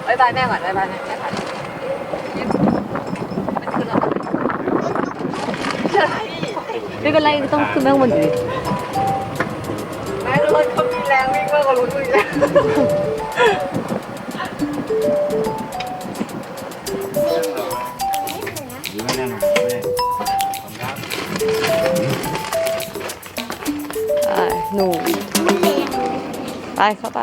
บายบายแม่ก่อนบายบายแม่ก่อนมันขึ้นแล้วใช่ไม่เป็นไรต้องขึ้นแม่งบนอยู่ดิแม่รถเขามีแรงวิ่งมากกว่ารถวิ่งแล้วไม่แน่นอนหนูไปเข้าไป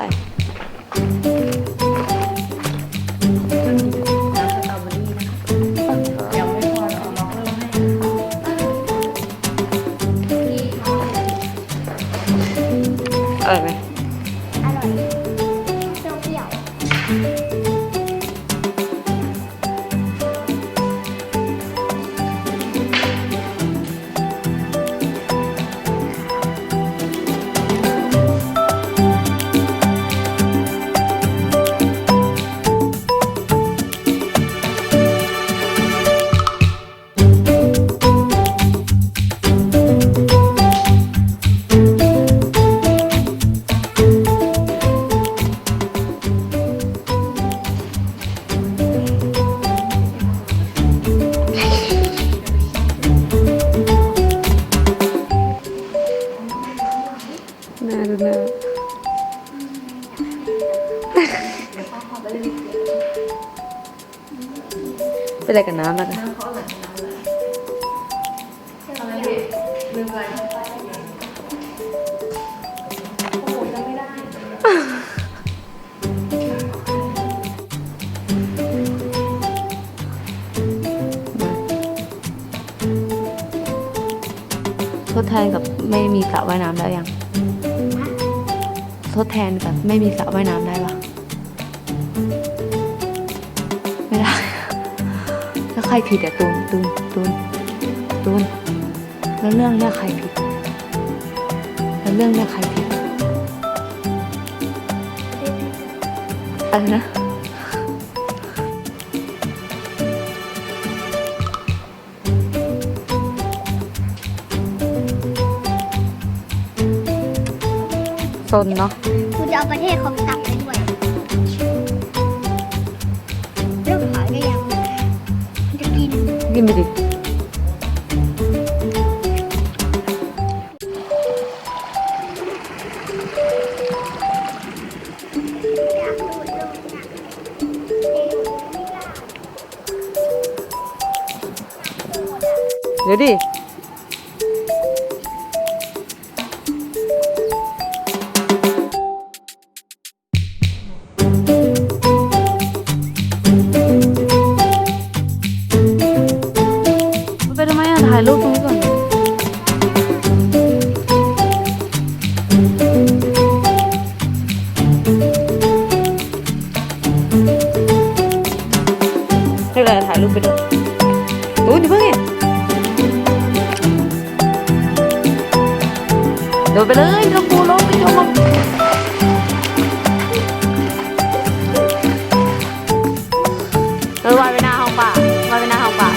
อร่อยไหมอร่อยเปรี้ยวเป็นอะไรกับน้ำล่ะคะทดแทนกับไม่มีสระว่ายน้ำได้ยังทดแทนกับไม่มีสระว่ายน้ำได้ปะไม่ได้แล้วใครผิดอะตูนแล้วเรื่องเนี้ยใครผิดแล้วเรื่องเนี้ยใครผิดอะไรนะซนเนาะคุณจะเอาประเทศเขากลับไปด้วยเรื่องขายก็ยังจะกินไปดิเดี๋ยวดิไปทำไมอ่ะถ่ายรูปตรงนี้ก่อนให้เลยถ่ายรูปไปด้วยดูดิเพิ่งเห็นเดินไปเลยลงปูลงไปชมวายไปหน้าห้องป่าวายไปหน้าห้องป่า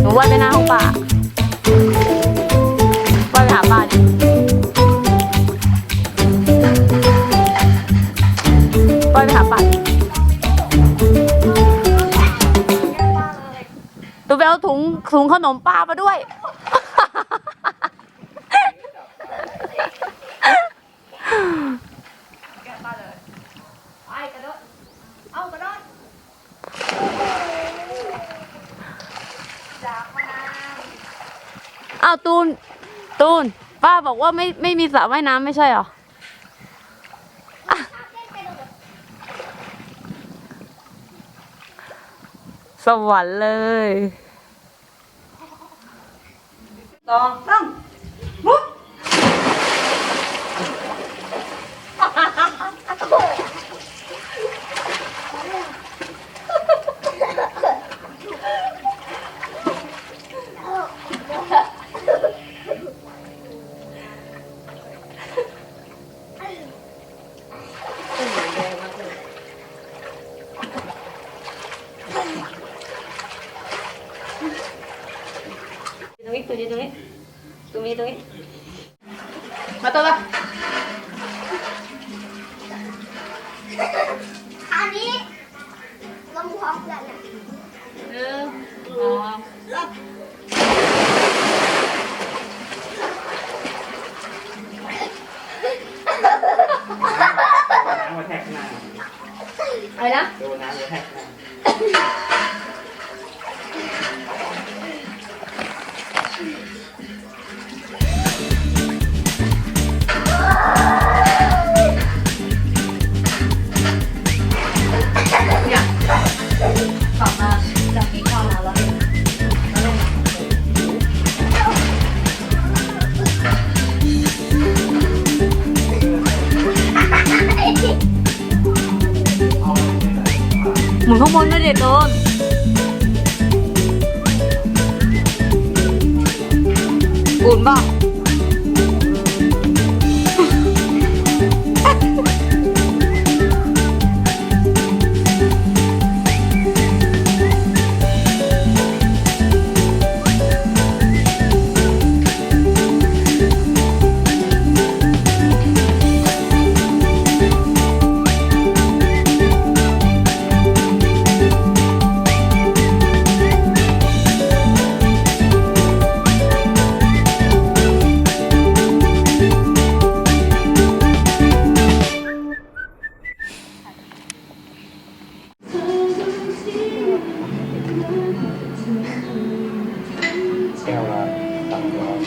หนูวายไปหน้าห้องป่าวายไปหาป่าดิวายไปหาป่าตัวไปเอาถุงขนมปลามาด้วยอ้าวตูนป้าบอกว่าไม่มีสระว่ายน้ำไม่ใช่หรอสวรรค์เลย2 3บุ๊บตรงนี้ นี้ตรงนี้มาตัวละ อันนี้ลงพร้อมกันอ่ะ น้ำมาแทกหน้า อะไรนะ โดนน้ำมาแทกหน้าเนี่ยกลับมาจากกินข้าวมาแล้วหมุนข้างบนไม่เด็ดโดนอุ่นป่ะแก้วละ300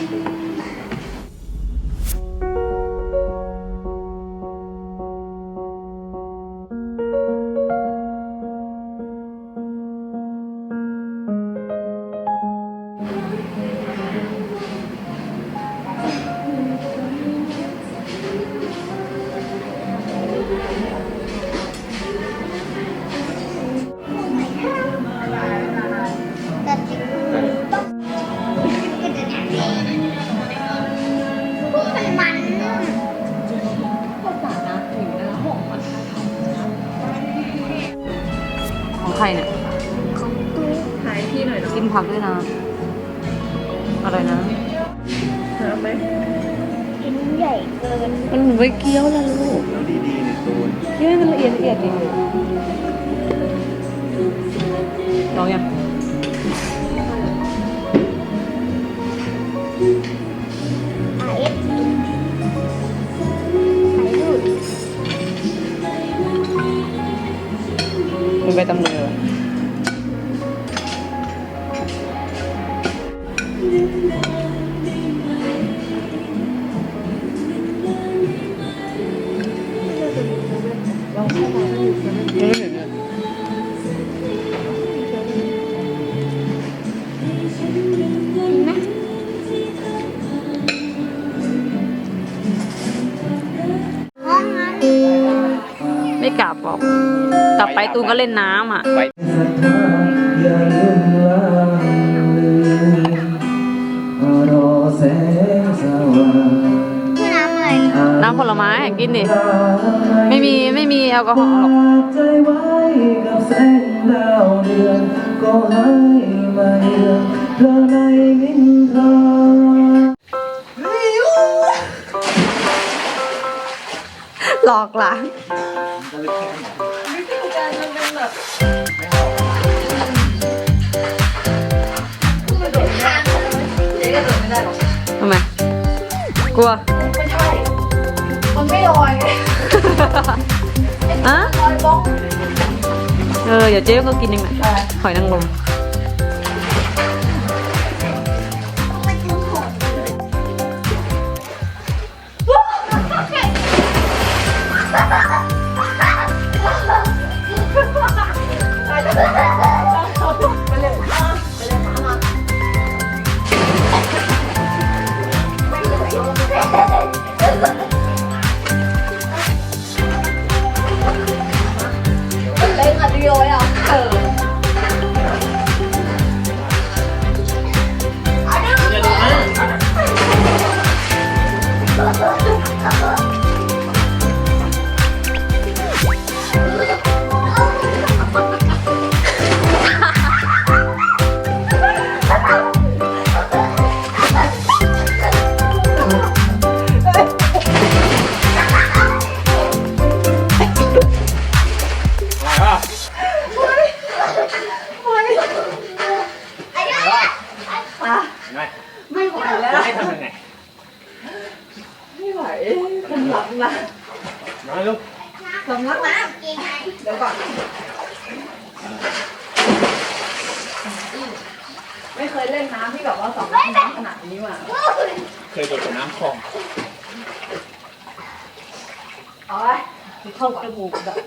แต่จริงต้องกินแต่น้ำเองพวกมันนุ่ม ของใครเนี่ย ของตู้ ถ่ายพี่หน่อยเนาะ กินผักด้วยนะอะไรนะ ถามไหม กินใหญ่เกิน มันเหมือนใบเกี๊ยวนะลูก แล้วดีๆเนี่ยโดน เกี๊ยวให้มันละเอียดดิลองยัง RS ถ่ายรูป มันไปตำมือไม่เห็นเลย เห็นไหม ห้องนั้น ไม่กลับหรอกกลับไปตูนก็เล่นน้ำอ่ะ ไป คือน้ำอะไร น้ำผลไม้กินดิไม่มีแอลกอฮอล์หรอก ใจไว้กับแสงดาวเดือนก็ให้มาเยือนเธอในนิทรา หลอกหลาน ทำไม กลัว ไม่ใช่ มันไม่ลอยไง อะ ลอยบ้อง เดี๋ยวเจ๊ก็กินเองแหละหอยนางรม มันคือหด เล่นอะดีเลยอ่ะ ไม่ไหวแล้ว จะให้ทำยังไง ไม่ไหวสำลักนะ น้อยลูก สำลักน้ำเดี๋ยวก่อน ไม่เคยเล่นน้ำที่แบบว่าสำลักน้ำขนาดนี้มา เคยโดดกับน้ำคลอง เอาไว้เข้าจมูกแบบ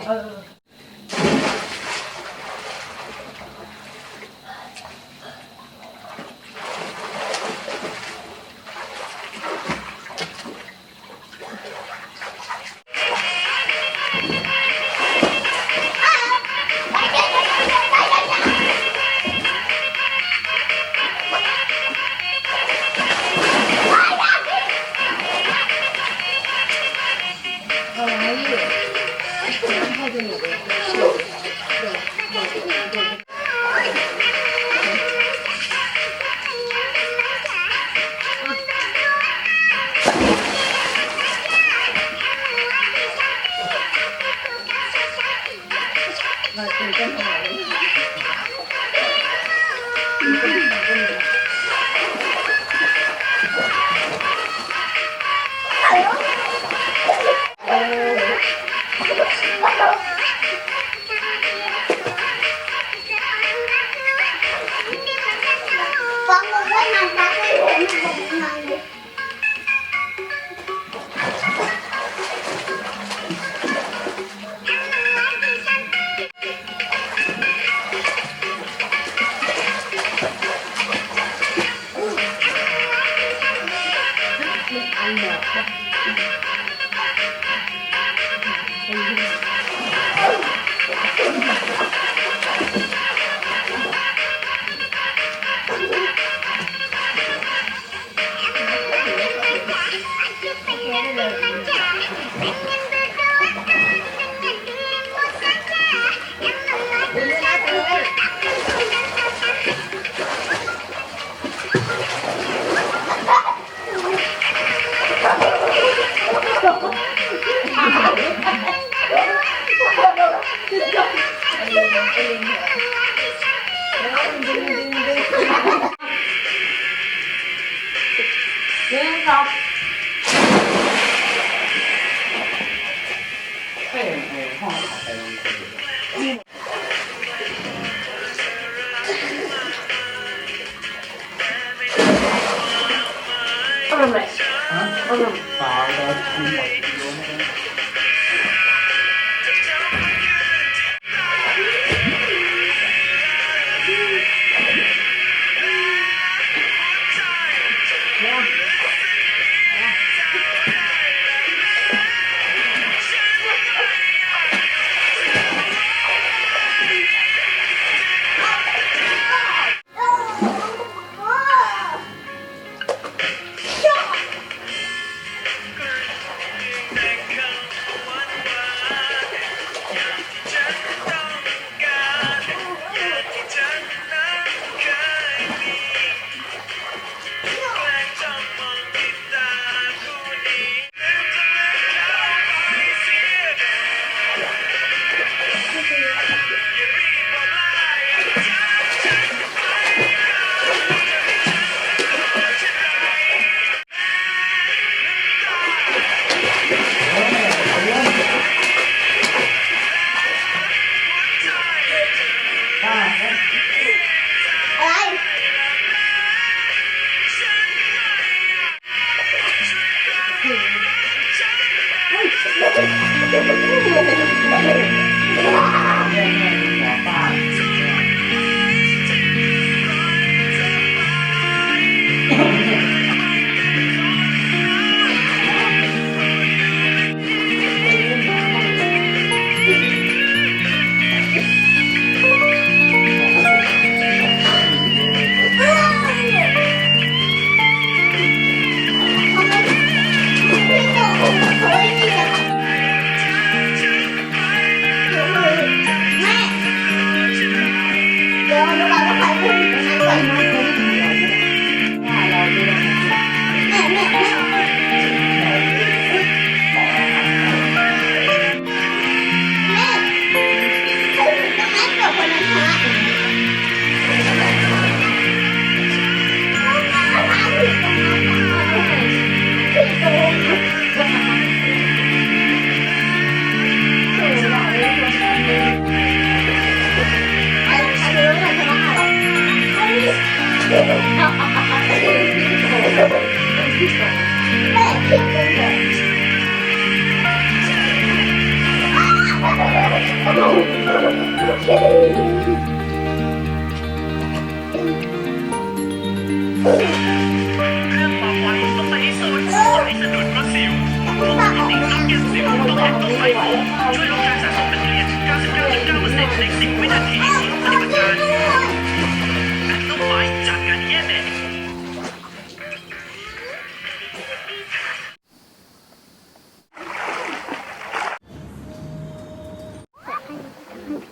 ฟังมึงได้นานฟังไม่ผมบอกนานเลยตายแล้วคุณหมดโยนไม่ได้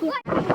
What?